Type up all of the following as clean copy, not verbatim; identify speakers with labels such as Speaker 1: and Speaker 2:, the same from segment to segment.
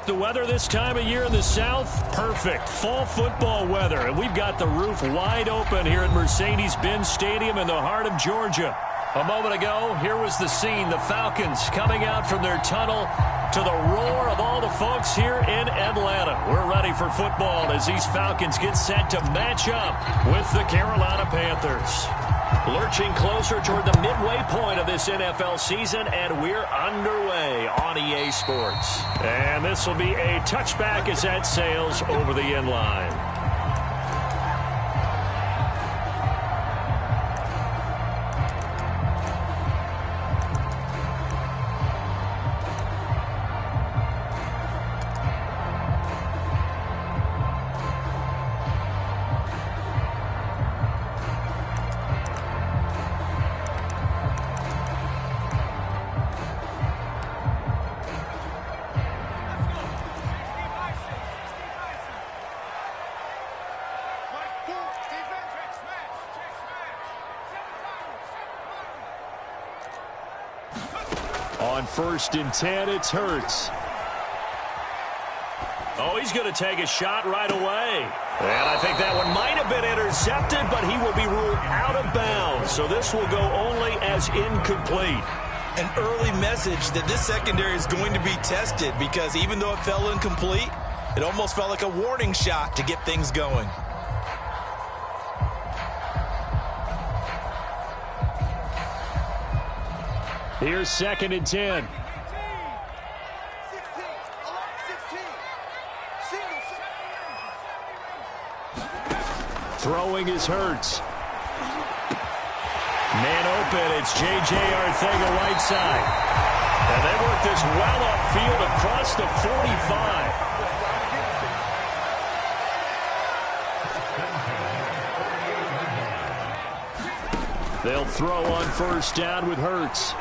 Speaker 1: The weather this time of year in the South, perfect. Fall football weather. And we've got the roof wide open here at Mercedes-Benz Stadium in the heart of Georgia. A moment ago, here was the scene. The Falcons coming out from their tunnel to the roar of all the folks here in Atlanta. We're ready for football as these Falcons get set to match up with the Carolina Panthers. Lurching closer toward the midway point of this NFL season, and we're underway on EA Sports. And this will be a touchback as that sails over the end line. On 1st and 10, it's Hurts. Oh, he's going to take a shot right away. And I think that one might have been intercepted, but he will be ruled out of bounds. So this will go only as incomplete.
Speaker 2: An early message that this secondary is going to be tested, because even though it fell incomplete, it almost felt like a warning shot to get things going.
Speaker 1: Here's 2nd and 10. Throwing is Hurts. Man open, it's J.J. Arthega right side. And they work this well upfield across the 45. They'll throw on 1st down with Hurts.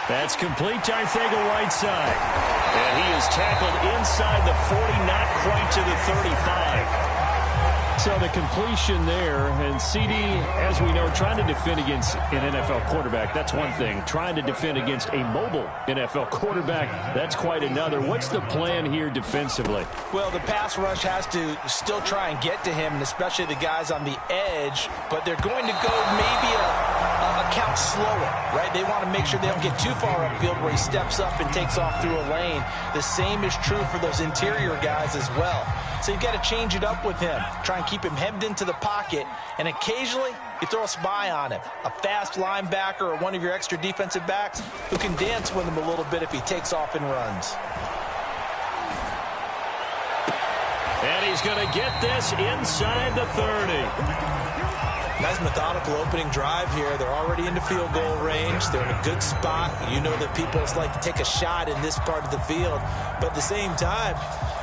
Speaker 1: That's complete to Arthega right side. And he is tackled inside the 40, not quite to the 35. So the completion there, and CD, as we know, trying to defend against an NFL quarterback, that's one thing. Trying to defend against a mobile NFL quarterback, that's quite another. What's the plan here defensively?
Speaker 2: Well, the pass rush has to still try and get to him, and especially the guys on the edge, but they're going to go maybe a count slower, right? They want to make sure they don't get too far upfield where he steps up and takes off through a lane. The same is true for those interior guys as well. So you've got to change it up with him. Try and keep him hemmed into the pocket, and occasionally you throw a spy on him. A fast linebacker or one of your extra defensive backs who can dance with him a little bit if he takes off and runs.
Speaker 1: And he's going to get this inside the 30.
Speaker 2: Nice methodical opening drive here. They're already into field goal range. They're in a good spot. You know that people like to take a shot in this part of the field. But at the same time,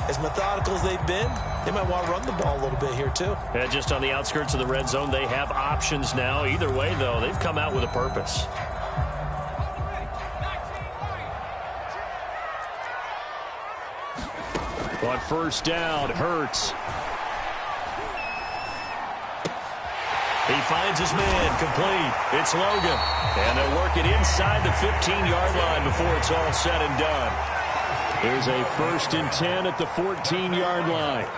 Speaker 2: as methodical as they've been, they might want to run the ball a little bit here too.
Speaker 1: Yeah, just on the outskirts of the red zone, they have options now. Either way, though, they've come out with a purpose. On 1st down, Hurts. He finds his man, complete. It's Logan. And they'll work it inside the 15-yard line before it's all said and done. Here's a 1st and 10 at the 14-yard line.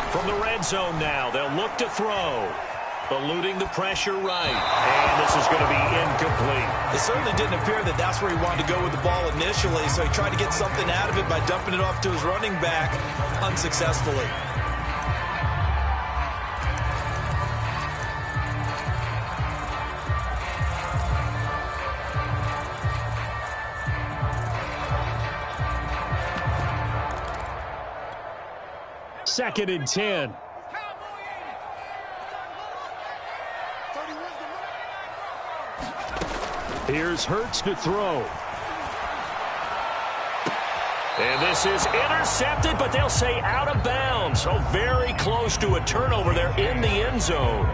Speaker 1: From the red zone now, they'll look to throw. Eluding the pressure right. And this is going to be incomplete.
Speaker 2: It certainly didn't appear that that's where he wanted to go with the ball initially, so he tried to get something out of it by dumping it off to his running back unsuccessfully.
Speaker 1: Second and 10. Here's Hurts to throw. And this is intercepted, but they'll say out of bounds. So very close to a turnover there in the end zone.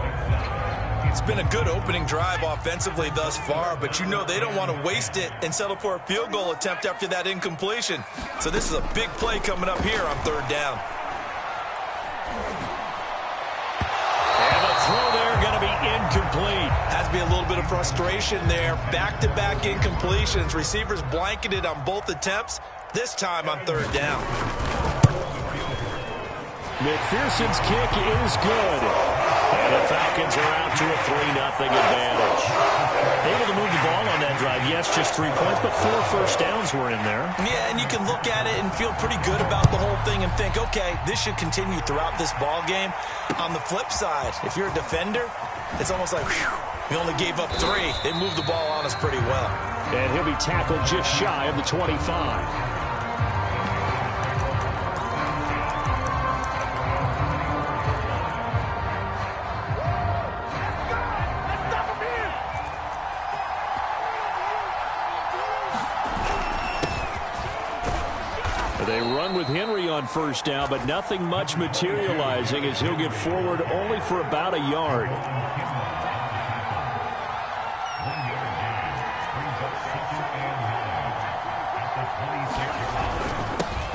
Speaker 2: It's been a good opening drive offensively thus far, but you know they don't want to waste it and settle for a field goal attempt after that incompletion. So this is a big play coming up here on 3rd down.
Speaker 1: And the throw there going to be incomplete.
Speaker 2: Has to be a little bit of of frustration there. Back-to-back incompletions. Receivers blanketed on both attempts, this time on third down.
Speaker 1: McPherson's kick is good. And the Falcons are out to a 3-0 advantage. Able to move the ball on that drive. Yes, just 3 points, but 4 first downs were in there.
Speaker 2: Yeah, and you can look at it and feel pretty good about the whole thing and think, okay, this should continue throughout this ball game. On the flip side, if you're a defender, it's almost like, whew, we only gave up 3. They moved the ball on us pretty well.
Speaker 1: And he'll be tackled just shy of the 25. They run with Henry on first down, but nothing much materializing as he'll get forward only for about a yard.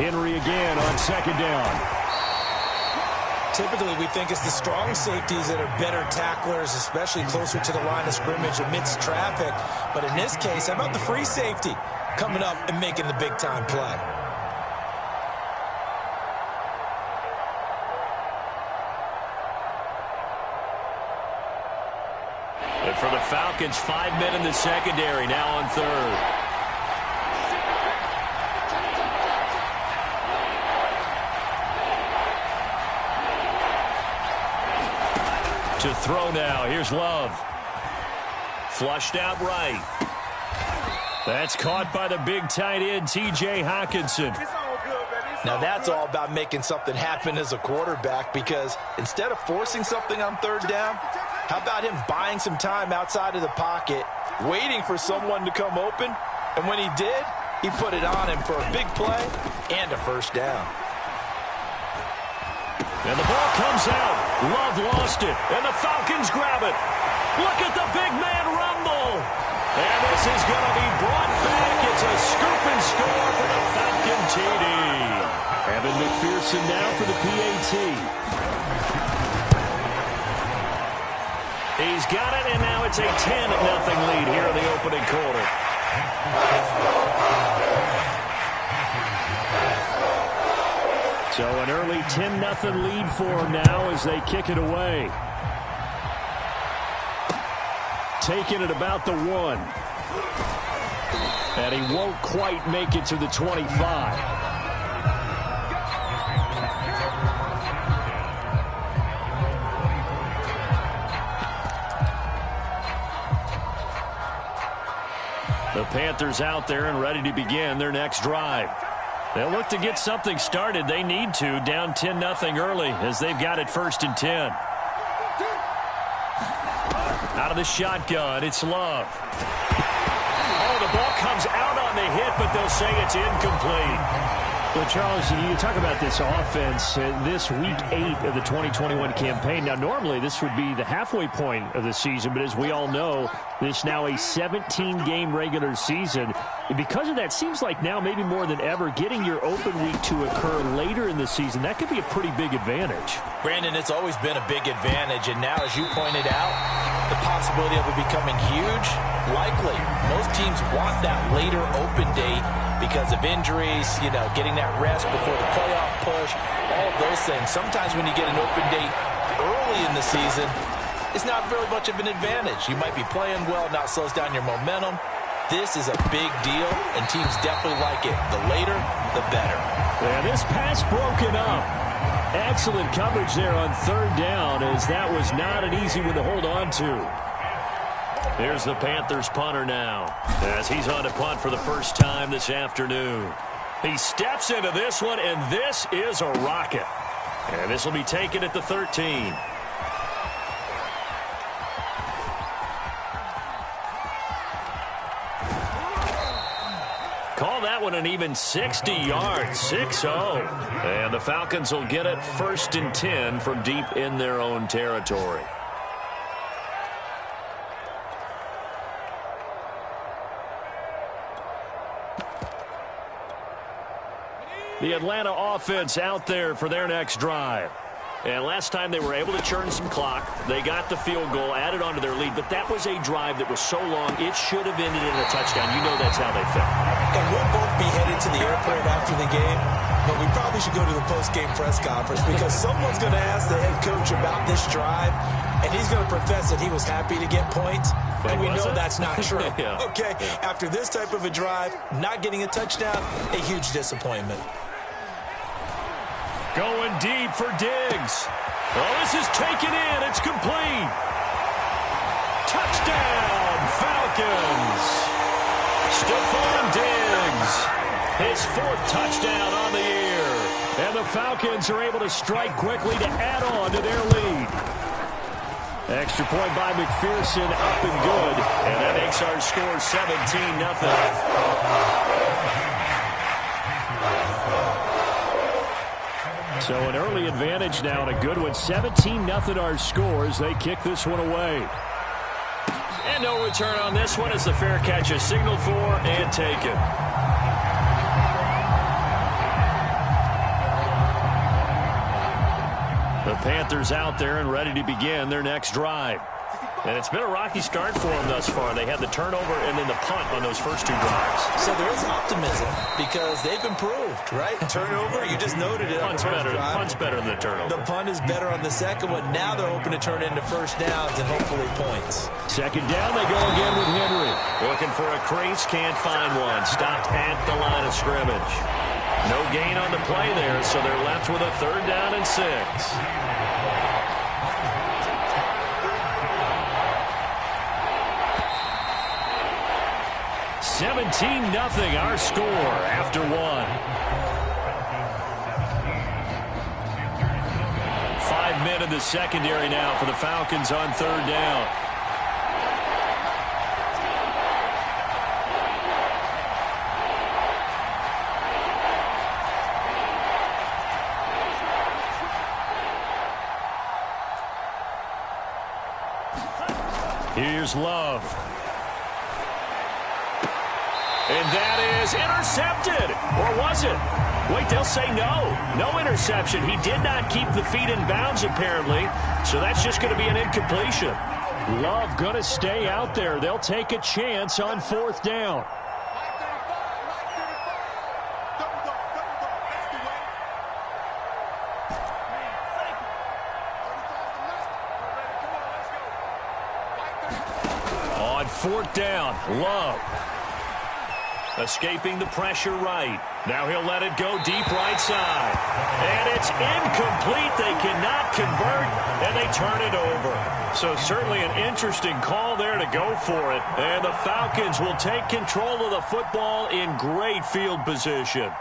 Speaker 1: Henry again on second down.
Speaker 2: Typically, we think it's the strong safeties that are better tacklers, especially closer to the line of scrimmage amidst traffic. But in this case, how about the free safety coming up and making the big-time play?
Speaker 1: And for the Falcons, 5 men in the secondary, now on third. To throw now. Here's Love. Flushed out right. That's caught by the big tight end, T.J. Hockenson.
Speaker 2: Now that's all about making something happen as a quarterback, because instead of forcing something on third down, how about him buying some time outside of the pocket, waiting for someone to come open, and when he did, he put it on him for a big play and a first down.
Speaker 1: And the ball comes out. Love lost it, and the Falcons grab it. Look at the big man rumble. And this is going to be brought back. It's a scoop and score for the Falcon TD. Evan McPherson now for the PAT. He's got it, and now it's a 10-0 lead here in the opening quarter. So an early 10-0 lead for him now as they kick it away. Taking it about the 1. And he won't quite make it to the 25. The Panthers out there and ready to begin their next drive. They'll look to get something started. They need to, down 10-0 early as they've got it 1st and 10. Out of the shotgun, it's Love. Oh, the ball comes out on the hit, but they'll say it's incomplete.
Speaker 3: Well, Charles, you talk about this offense, this week 8 of the 2021 campaign. Now, normally this would be the halfway point of the season, but as we all know, this now a 17-game regular season. Because of that, seems like now maybe more than ever, getting your open week to occur later in the season, that could be a pretty big advantage.
Speaker 2: Brandon, it's always been a big advantage, and now, as you pointed out, the possibility of it becoming huge, likely. Most teams want that later open date because of injuries, you know, getting that rest before the playoff push, all of those things. Sometimes when you get an open date early in the season, it's not really much of an advantage. You might be playing well, now it slows down your momentum. This is a big deal, and teams definitely like it. The later, the better.
Speaker 1: And this pass broken up. Excellent coverage there on third down, as that was not an easy one to hold on to. Here's the Panthers punter now, as he's on to punt for the first time this afternoon. He steps into this one, and this is a rocket. And this will be taken at the 13. Call that one an even 60 yards, 6-0. And the Falcons will get it 1st and 10 from deep in their own territory. The Atlanta offense out there for their next drive. And last time they were able to churn some clock. They got the field goal, added on to their lead. But that was a drive that was so long, it should have ended in a touchdown. You know that's how they felt.
Speaker 2: And we'll both be headed to the airport after the game. But we probably should go to the post-game press conference because someone's going to ask the head coach about this drive. And he's going to profess that he was happy to get points. And we know that's not true.
Speaker 1: Yeah.
Speaker 2: Okay, after this type of a drive, not getting a touchdown, a huge disappointment.
Speaker 1: Going deep for Diggs. Oh, this is taken in. It's complete. Touchdown, Falcons. Stephon Diggs. His 4th touchdown on the year. And the Falcons are able to strike quickly to add on to their lead. Extra point by McPherson, up and good. And that makes our score 17-0. So an early advantage now and a good one. 17-0 our scores. They kick this one away. And no return on this one as the fair catch is signaled for and taken. The Panthers out there and ready to begin their next drive. And it's been a rocky start for them thus far. They had the turnover and then the punt on those first 2 drives.
Speaker 2: So there is optimism because they've improved, right? Turnover, you just noted it.
Speaker 1: Punt's better than the turnover.
Speaker 2: The punt is better on the second one. Now they're hoping to turn into first downs and hopefully points.
Speaker 1: Second down, they go again with Henry. Looking for a crease, can't find one. Stopped at the line of scrimmage. No gain on the play there, so they're left with a 3rd down and 6. 17-0 our score after 1. 5 men in the secondary now for the Falcons on 3rd down. Here's Love. And that is intercepted. Or was it? Wait, they'll say no. No interception. He did not keep the feet in bounds, apparently. So that's just going to be an incompletion. Love going to stay out there. They'll take a chance on 4th down. On 4th down, Love. Escaping the pressure right. Now he'll let it go deep right side. And it's incomplete. They cannot convert, and they turn it over. So certainly an interesting call there to go for it. And the Falcons will take control of the football in great field position.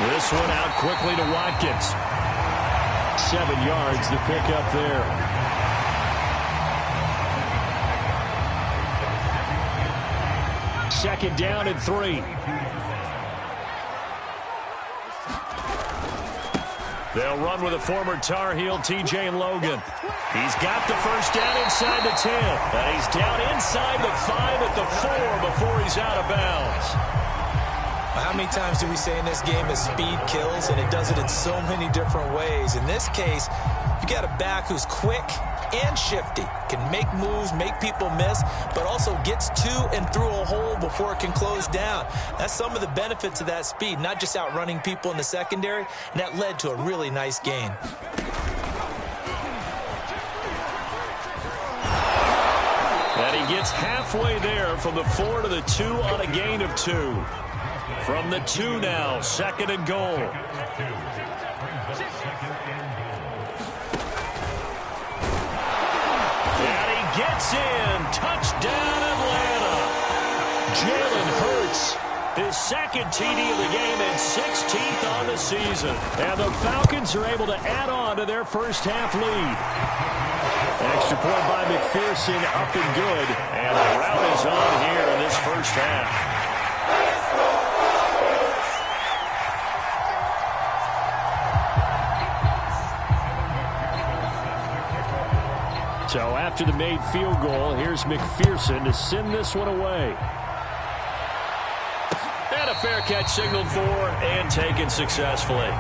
Speaker 1: This one out quickly to Watkins. 7 yards to pick up there. Second down and 3. They'll run with a former Tar Heel, T.J. Logan. He's got the first down inside the 10. And he's down inside the 5 at the 4 before he's out of bounds.
Speaker 2: How many times do we say in this game that speed kills, and it does it in so many different ways? In this case, you got a back who's quick and shifty, can make moves, make people miss, but also gets to and through a hole before it can close down. That's some of the benefits of that speed, not just outrunning people in the secondary, and that led to a really nice gain.
Speaker 1: And he gets halfway there from the 4 to the 2 on a gain of 2. From the 2 now, 2nd and goal. And he gets in. Touchdown, Atlanta. Jalen Hurts. His second TD of the game and 16th on the season. And the Falcons are able to add on to their first half lead. Extra point by McPherson, up and good. And the rout is on here in this first half. So after the made field goal, here's McPherson to send this one away. And a fair catch signaled for and taken successfully.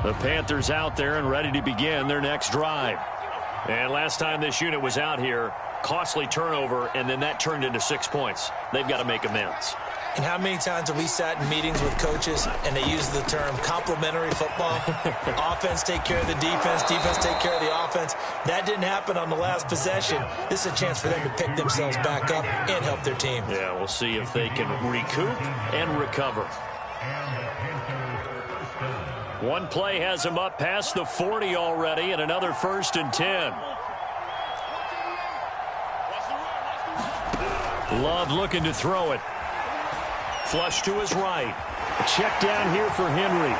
Speaker 1: The Panthers out there and ready to begin their next drive. And last time this unit was out here, costly turnover, and then that turned into 6 points. They've got to make amends.
Speaker 2: And how many times have we sat in meetings with coaches and they use the term complementary football? Offense take care of the defense, defense take care of the offense. That didn't happen on the last possession. This is a chance for them to pick themselves back up and help their team.
Speaker 1: Yeah, we'll see if they can recoup and recover. One play has him up past the 40 already, and another 1st and 10. Love looking to throw it. Flush to his right. A check down here for Henry.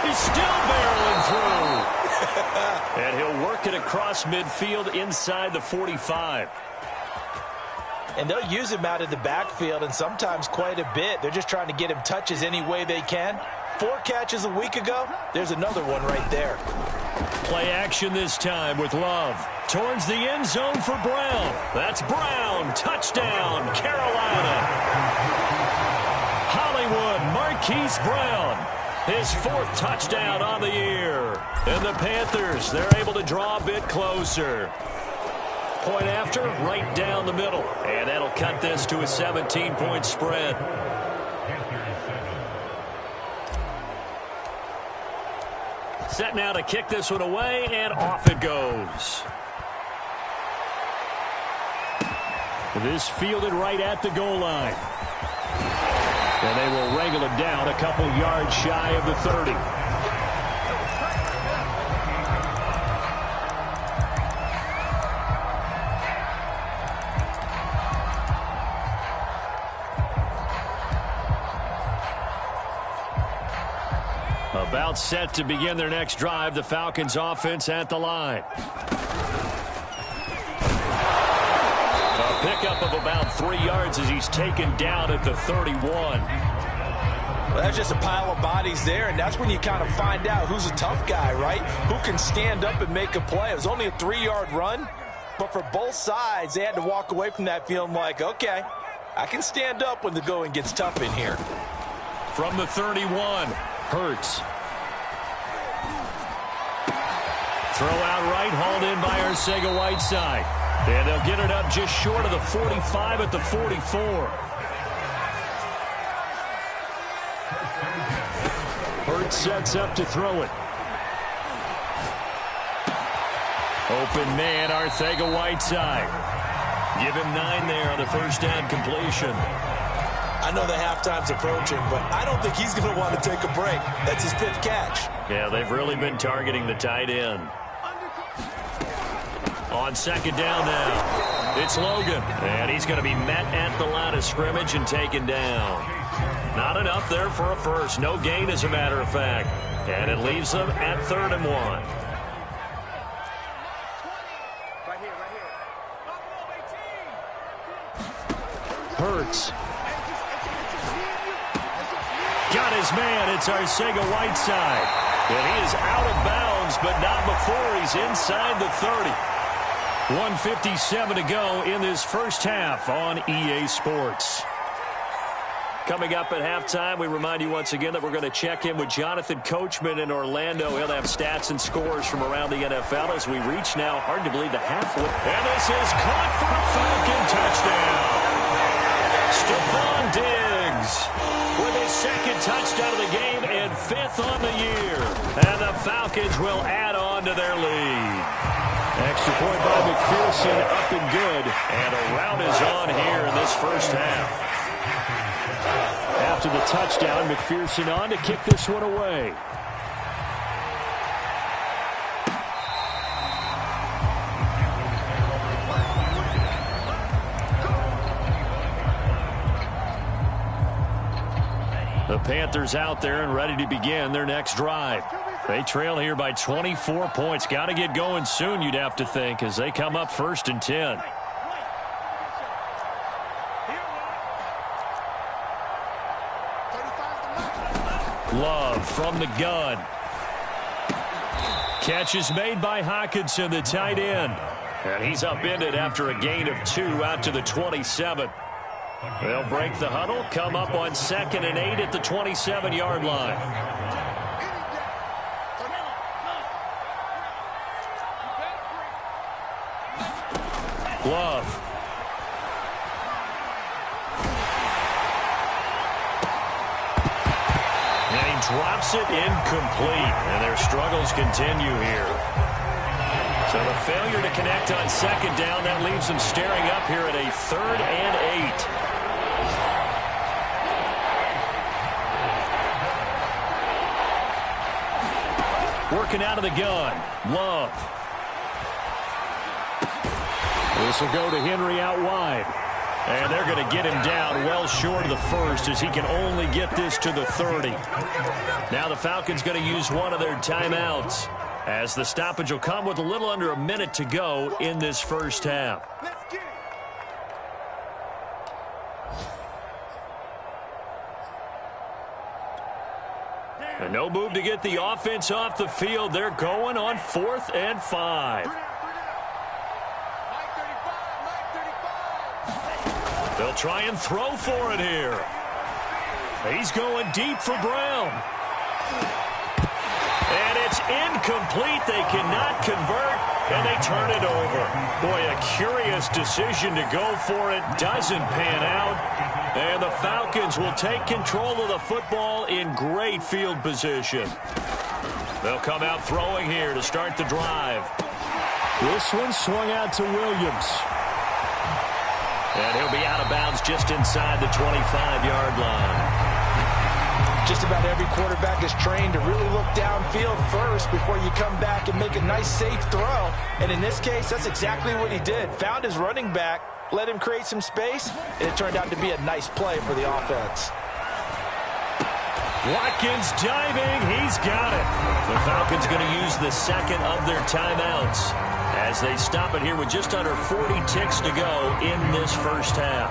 Speaker 1: He's still barreling through. And he'll work it across midfield inside the 45.
Speaker 2: And they'll use him out of the backfield, and sometimes quite a bit. They're just trying to get him touches any way they can. 4 catches a week ago. There's another one right there.
Speaker 1: Play action this time with Love. Towards the end zone for Brown. That's Brown. Touchdown, Carolina. Hollywood, Marquise Brown. His 4th touchdown on the year. And the Panthers, they're able to draw a bit closer. Point after, right down the middle. And that'll cut this to a 17-point spread. Set now to kick this one away, and off it goes. This fielded right at the goal line. And they will wrangle him down a couple yards shy of the 30. About set to begin their next drive. The Falcons offense at the line. A pickup of about 3 yards as he's taken down at the 31.
Speaker 2: Well, that's just a pile of bodies there, and that's when you kind of find out who's a tough guy, right? Who can stand up and make a play. It was only a 3-yard run, but for both sides, they had to walk away from that feeling like, okay, I can stand up when the going gets tough in here.
Speaker 1: From the 31, Hurts. Throw out right, hauled in by Arcega-Whiteside. And they'll get it up just short of the 45 at the 44. Hurts sets up to throw it. Open man, Arcega-Whiteside. Give him 9 there on the first down completion.
Speaker 2: I know the halftime's approaching, but I don't think he's going to want to take a break. That's his 5th catch.
Speaker 1: Yeah, they've really been targeting the tight end. On second down now, it's Logan. And he's going to be met at the line of scrimmage and taken down. Not enough there for a first. No gain, as a matter of fact. And it leaves them at 3rd and 1. Hurts. Got his man. It's Arcega-Whiteside. And he is out of bounds, but not before he's inside the 30. 1:57 to go in this first half on EA Sports. Coming up at halftime, we remind you once again that we're going to check in with Jonathan Coachman in Orlando. He'll have stats and scores from around the NFL as we reach now, hard to believe, the halfway. And this is caught for a Falcon touchdown. Stephon Diggs with his 2nd touchdown of the game and 5th on the year. And the Falcons will add on to their lead. Extra point by McPherson, up and good. And a rout is on here in this first half.
Speaker 3: After the touchdown, McPherson on to kick this one away.
Speaker 1: The Panthers out there and ready to begin their next drive. They trail here by 24 points. Got to get going soon, you'd have to think, as they come up 1st and 10. Love from the gun. Catch is made by Hockenson, the tight end. And he's upended after a gain of 2 out to the 27. They'll break the huddle, come up on 2nd and 8 at the 27-yard line. Love. And he drops it incomplete, and their struggles continue here. So the failure to connect on 2nd down, that leaves them staring up here at a 3rd and 8. Working out of the gun. Love. This will go to Henry out wide. And they're going to get him down well short of the 1st as he can only get this to the 30. Now the Falcons going to use one of their timeouts as the stoppage will come with a little under a minute to go in this first half. And no move to get the offense off the field. They're going on 4th and 5. They'll try and throw for it here. He's going deep for Brown. And it's incomplete. They cannot convert, and they turn it over. Boy, a curious decision to go for it. Doesn't pan out. And the Falcons will take control of the football in great field position. They'll come out throwing here to start the drive.
Speaker 3: This one swung out to Williams.
Speaker 1: And he'll be out of bounds just inside the 25-yard line.
Speaker 2: Just about every quarterback is trained to really look downfield first before you come back and make a nice, safe throw. And in this case, that's exactly what he did. Found his running back, let him create some space, and it turned out to be a nice play for the offense.
Speaker 1: Watkins diving. He's got it. The Falcons going to use the 2nd of their timeouts as they stop it here with just under 40 ticks to go in this first half.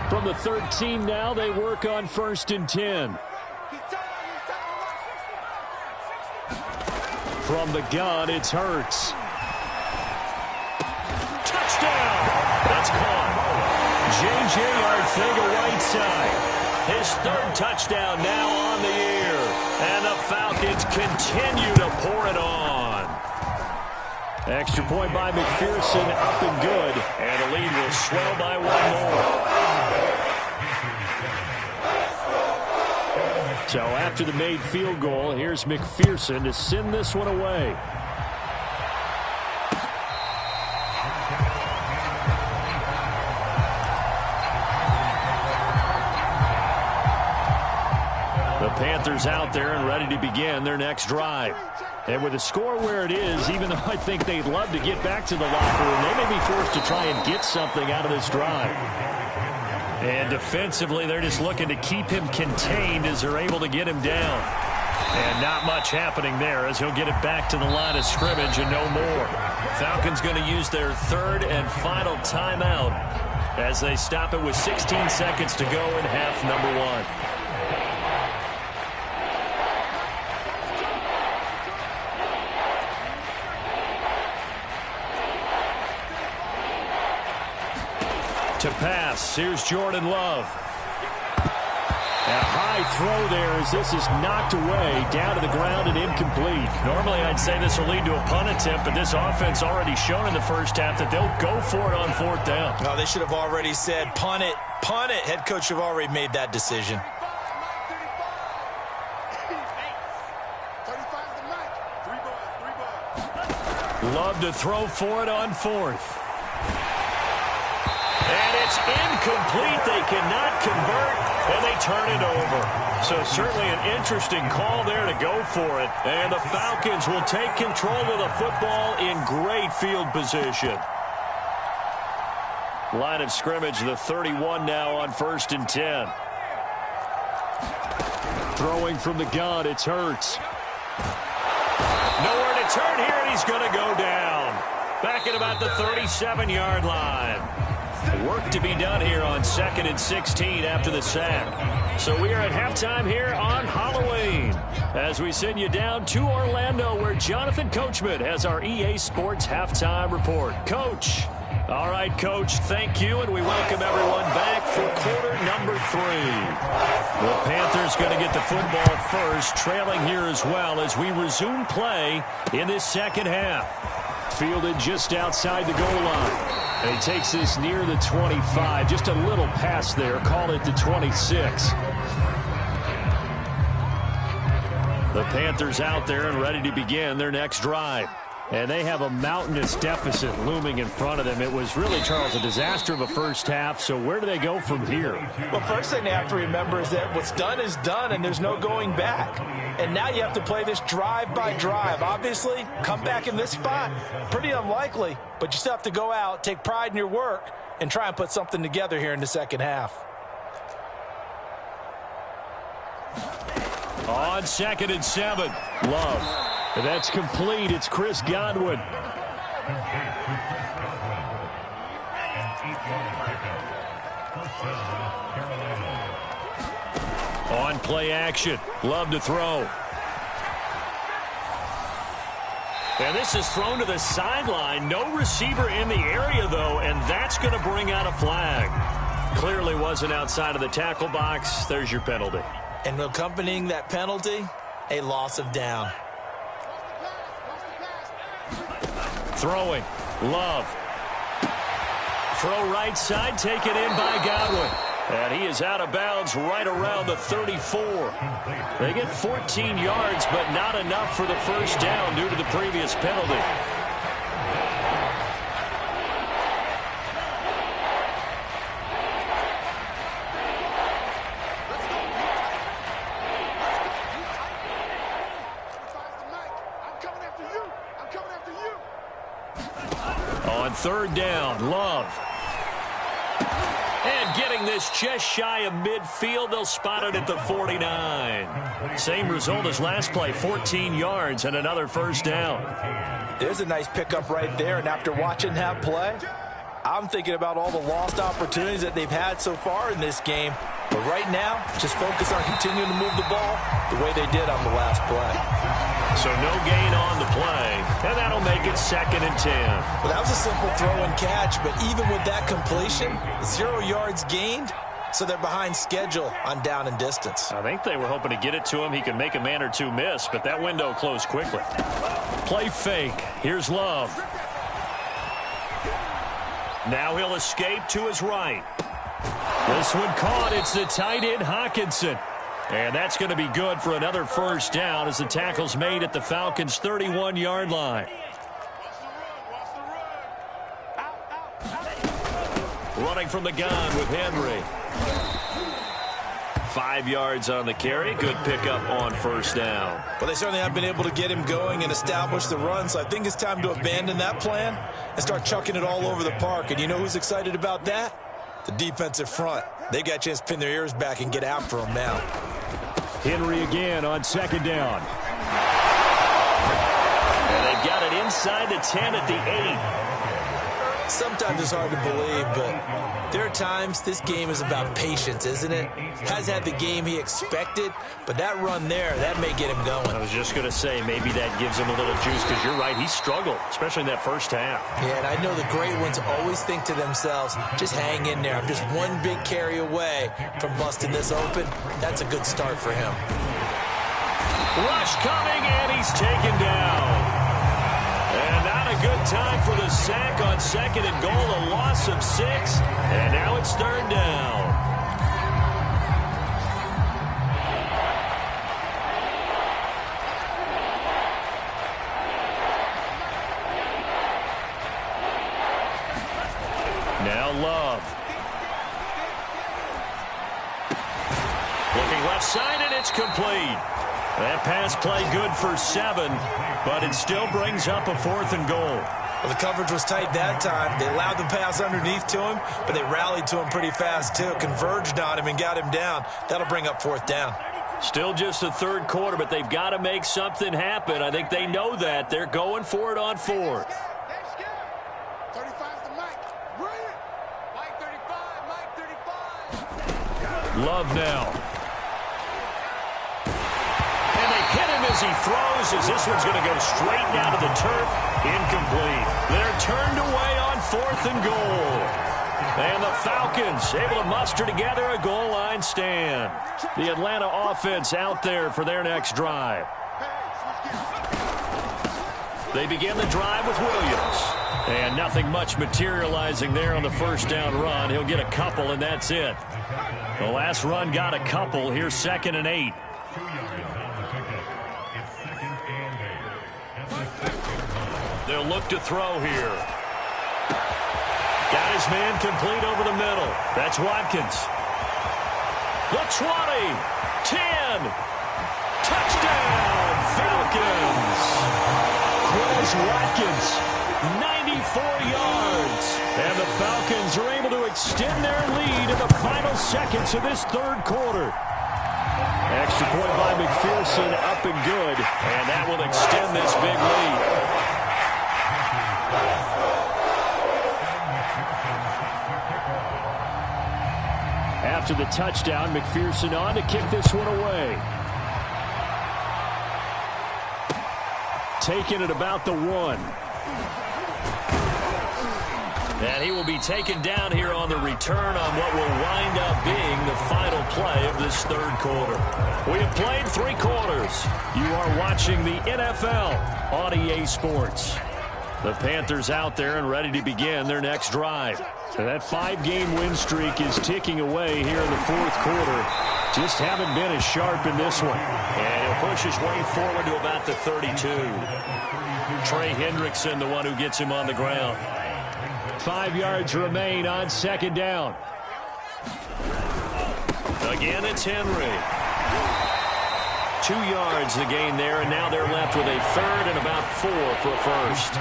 Speaker 3: From the 13 now, they work on 1st and 10. From the gun, it's Hurts.
Speaker 1: Touchdown! That's caught. J.J. Arcega-Whiteside. His 3rd touchdown now on the year. And the Falcons continue to pour it on.
Speaker 3: Extra point by McPherson, up and good.
Speaker 1: And the lead will swell by 1 more.
Speaker 3: So after the made field goal, here's McPherson to send this one away.
Speaker 1: The Panthers out there and ready to begin their next drive.
Speaker 3: And with the score where it is, even though I think they'd love to get back to the locker room, they may be forced to try and get something out of this drive.
Speaker 1: And defensively, they're just looking to keep him contained as they're able to get him down. And not much happening there as he'll get it back to the line of scrimmage and no more. Falcons going to use their 3rd and final timeout as they stop it with 16 seconds to go in half number 1. To pass, here's Jordan Love.
Speaker 3: A high throw there as this is knocked away, down to the ground and incomplete.
Speaker 1: Normally I'd say this will lead to a punt attempt, but this offense already shown in the first half that they'll go for it on 4th down.
Speaker 2: No, they should have already said punt it, punt it. Head coach have already made that decision.
Speaker 1: Love to throw for it on fourth. And it's incomplete. They cannot convert, and they turn it over. So certainly an interesting call there to go for it. And the Falcons will take control of the football in great field position. Line of scrimmage, the 31 now on 1st and 10.
Speaker 3: Throwing from the gun, it's Hurts.
Speaker 1: Nowhere to turn here, and he's going to go down. Back at about the 37-yard line. Work to be done here on 2nd and 16 after the sack. So we are at halftime here on Halloween as we send you down to Orlando where Jonathan Coachman has our EA Sports halftime report. Coach. All right, Coach, thank you, and we welcome everyone back for quarter number 3. The Panthers going to get the football first, trailing here as well as we resume play in this second half.
Speaker 3: Fielded just outside the goal line. And he takes this near the 25. Just a little pass there. Call it the 26.
Speaker 1: The Panthers out there and ready to begin their next drive.
Speaker 3: And they have a mountainous deficit looming in front of them. It was really, Charles, a disaster of a first half. So where do they go from here?
Speaker 2: Well, first thing they have to remember is that what's done is done, and there's no going back. And now you have to play this drive by drive. Obviously, come back in this spot, pretty unlikely. But you still have to go out, take pride in your work, and try and put something together here in the second half.
Speaker 1: On 2nd and 7,
Speaker 3: Love. That's complete. It's Chris Godwin.
Speaker 1: On play action. Love to throw. And this is thrown to the sideline. No receiver in the area, though, and that's going to bring out a flag. Clearly wasn't outside of the tackle box. There's your penalty.
Speaker 2: And accompanying that penalty, a loss of down.
Speaker 1: Throwing. Love. Throw right side, taken in by Godwin. And he is out of bounds right around the 34. They get 14 yards, but not enough for the first down due to the previous penalty. On 3rd down, Love. And getting this just shy of midfield, they'll spot it at the 49. Same result as last play, 14 yards and another first down.
Speaker 2: There's a nice pickup right there, and after watching that play, I'm thinking about all the lost opportunities that they've had so far in this game. But right now, just focus on continuing to move the ball the way they did on the last play.
Speaker 1: So no gain on the play, and that'll make it 2nd and 10.
Speaker 2: Well, that was a simple throw and catch, but even with that completion, 0 yards gained, so they're behind schedule on down and distance.
Speaker 1: I think they were hoping to get it to him. He could make a man or two miss, but that window closed quickly. Play fake. Here's Love. Now he'll escape to his right. This one caught. It's the tight end, Hawkinson. And that's going to be good for another first down as the tackle's made at the Falcons' 31-yard line. Running from the gun with Henry. 5 yards on the carry. Good pickup on first down.
Speaker 2: Well, they certainly have been able to get him going and establish the run, so I think it's time to abandon that plan and start chucking it all over the park. And you know who's excited about that? The defensive front. They got a chance to pin their ears back and get after him now.
Speaker 3: Henry again on 2nd down.
Speaker 1: And they've got it inside the 10 at the 8.
Speaker 2: Sometimes it's hard to believe, but there are times this game is about patience, isn't it? Has had the game he expected, but that run there, that may get him going.
Speaker 1: I was just going to say, maybe that gives him a little juice, because you're right, he struggled, especially in that first half.
Speaker 2: Yeah, and I know the great ones always think to themselves, just hang in there. I'm just one big carry away from busting this open. That's a good start for him.
Speaker 1: Rush coming, and he's taken down. And not a good time for the sack on 2nd and goal, a loss of 6, and now it's 3rd down. inside, and it's complete. That pass play good for 7, but it still brings up a 4th and goal.
Speaker 2: Well, the coverage was tight that time. They allowed the pass underneath to him, but they rallied to him pretty fast, too. Converged on him and got him down. That'll bring up 4th down.
Speaker 1: Still just the 3rd quarter, but they've got to make something happen. I think they know that. They're going for it on 4th. Love now. And they hit him as he throws, as this one's going to go straight down to the turf. Incomplete. They're turned away on 4th and goal. And the Falcons able to muster together a goal line stand. The Atlanta offense out there for their next drive. They begin the drive with Williams. And nothing much materializing there on the 1st down run. He'll get a couple, and that's it. The last run got a couple. Here's 2nd and 8. They'll look to throw here. Got his man complete over the middle. That's Watkins. The 20. 10. Touchdown, Falcons. Chris Watkins, 94 yards. And the Falcons are able to extend their lead in the final seconds of this 3rd quarter. Extra point by McPherson, up and good. And that will extend this big lead. After the touchdown, McPherson on to kick this one away. Taking it about the 1. And he will be taken down here on the return on what will wind up being the final play of this 3rd quarter. We have played 3 quarters. You are watching the NFL on EA Sports. The Panthers out there and ready to begin their next drive. So that 5-game win streak is ticking away here in the 4th quarter. Just haven't been as sharp in this one. And he'll push his way forward to about the 32. Trey Hendrickson, the one who gets him on the ground. 5 yards remain on 2nd down. Again, it's Henry. 2 yards the gain there, and now they're left with a 3rd and about 4 for a 1st.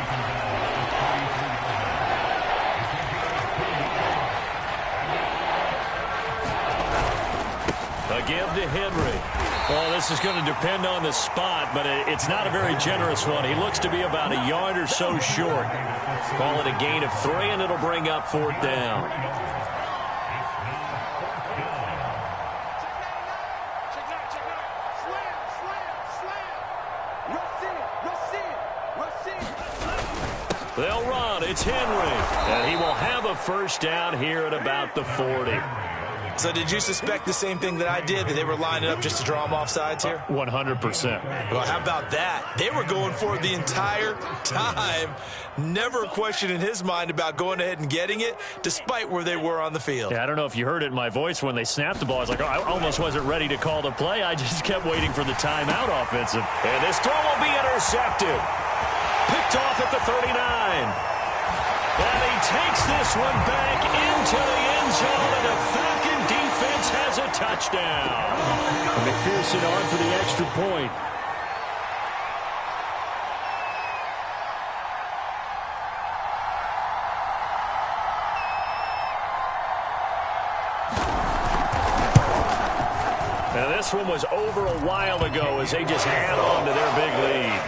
Speaker 1: A give to Henry. Well, this is going to depend on the spot, but it's not a very generous one. He looks to be about a yard or so short. Call it a gain of 3, and it'll bring up 4th down. They'll run. It's Henry. And he will have a 1st down here at about the 40.
Speaker 2: So did you suspect the same thing that I did, that they were lining up just to draw him off sides here?
Speaker 3: 100%.
Speaker 2: Well, how about that? They were going for it the entire time. Never a question in his mind about going ahead and getting it, despite where they were on the field.
Speaker 3: Yeah, I don't know if you heard it in my voice when they snapped the ball. I was like, oh, I almost wasn't ready to call the play. I just kept waiting for the timeout offensive.
Speaker 1: And this throw will be intercepted. Picked off at the 39. And he takes this one back into the end zone, and the Falcon defense has a touchdown.
Speaker 3: McPherson on for the extra point.
Speaker 1: Now this one was over a while ago as they just add on to their big lead.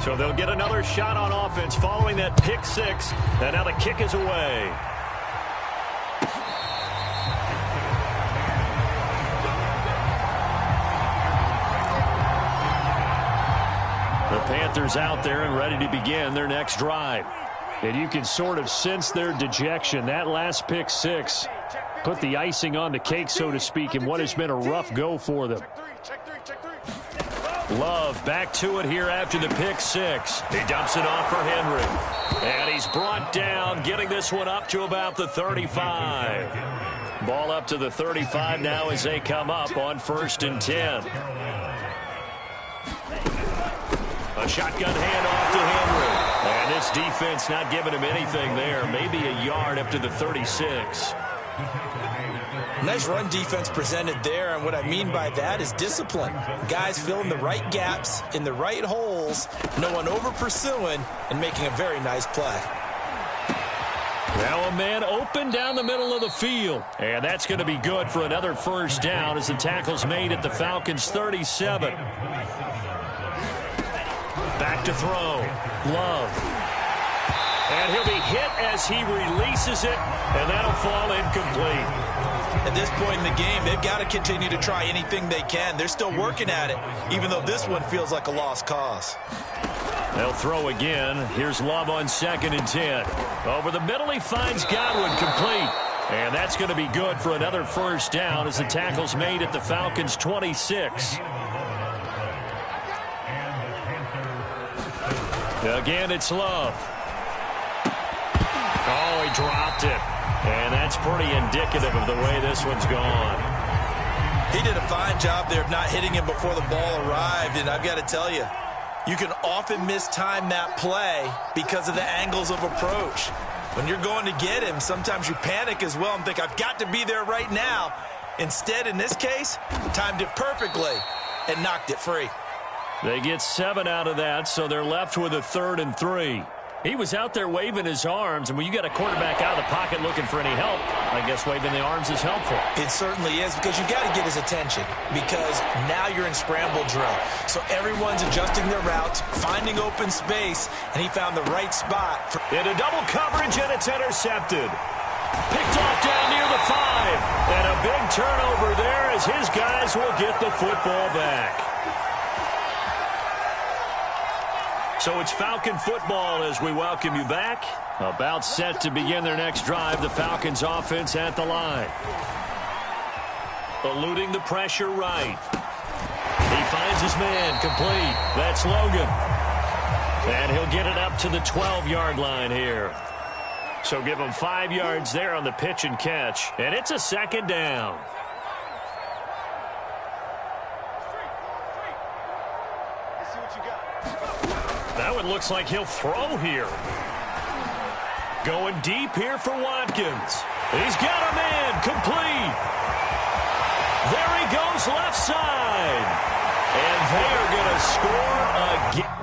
Speaker 1: So they'll get another shot on offense following that pick 6. And now the kick is away. The Panthers out there and ready to begin their next drive.
Speaker 3: And you can sort of sense their dejection. That last pick 6 put the icing on the cake, so to speak, in what has been a rough go for them.
Speaker 1: Love back to it here after the pick 6. He dumps it off for Henry. And he's brought down, getting this one up to about the 35. Ball up to the 35 now as they come up on 1st and 10. A shotgun handoff to Henry. And this defense not giving him anything there. Maybe a yard up to the 36.
Speaker 2: Nice run defense presented there, and what I mean by that is discipline. Guys filling the right gaps in the right holes, no one over pursuing, and making a very nice play.
Speaker 1: Now a man open down the middle of the field. And that's going to be good for another 1st down as the tackle's made at the Falcons' 37. Back to throw. Love. And he'll be hit as he releases it, and that'll fall incomplete.
Speaker 2: At this point in the game, they've got to continue to try anything they can. They're still working at it, even though this one feels like a lost cause.
Speaker 1: They'll throw again. Here's Love on 2nd and 10. Over the middle, he finds Godwin complete. And that's going to be good for another 1st down as the tackle's made at the Falcons' 26. Again, it's Love. Oh, he dropped it. And that's pretty indicative of the way this one's gone.
Speaker 2: He did a fine job there of not hitting him before the ball arrived, and I've got to tell you, you can often mistime that play because of the angles of approach. When you're going to get him, sometimes you panic as well and think, I've got to be there right now. Instead, in this case, timed it perfectly and knocked it free.
Speaker 1: They get 7 out of that, so they're left with a 3rd and 3. He was out there waving his arms, and when you got a quarterback out of the pocket looking for any help, I guess waving the arms is helpful.
Speaker 2: It certainly is, because you've got to get his attention, because now you're in scramble drill. So everyone's adjusting their routes, finding open space, and he found the right spot.
Speaker 1: Into double coverage, and it's intercepted. Picked off down near the 5. And a big turnover there as his guys will get the football back. So it's Falcon football as we welcome you back. About set to begin their next drive. The Falcons offense at the line. Eluding the pressure right. He finds his man complete. That's Logan. And he'll get it up to the 12-yard line here. So give him 5 yards there on the pitch and catch. And it's a 2nd down. That one looks like he'll throw here. Going deep here for Watkins. He's got a man complete. There he goes left side. And they are going to score again.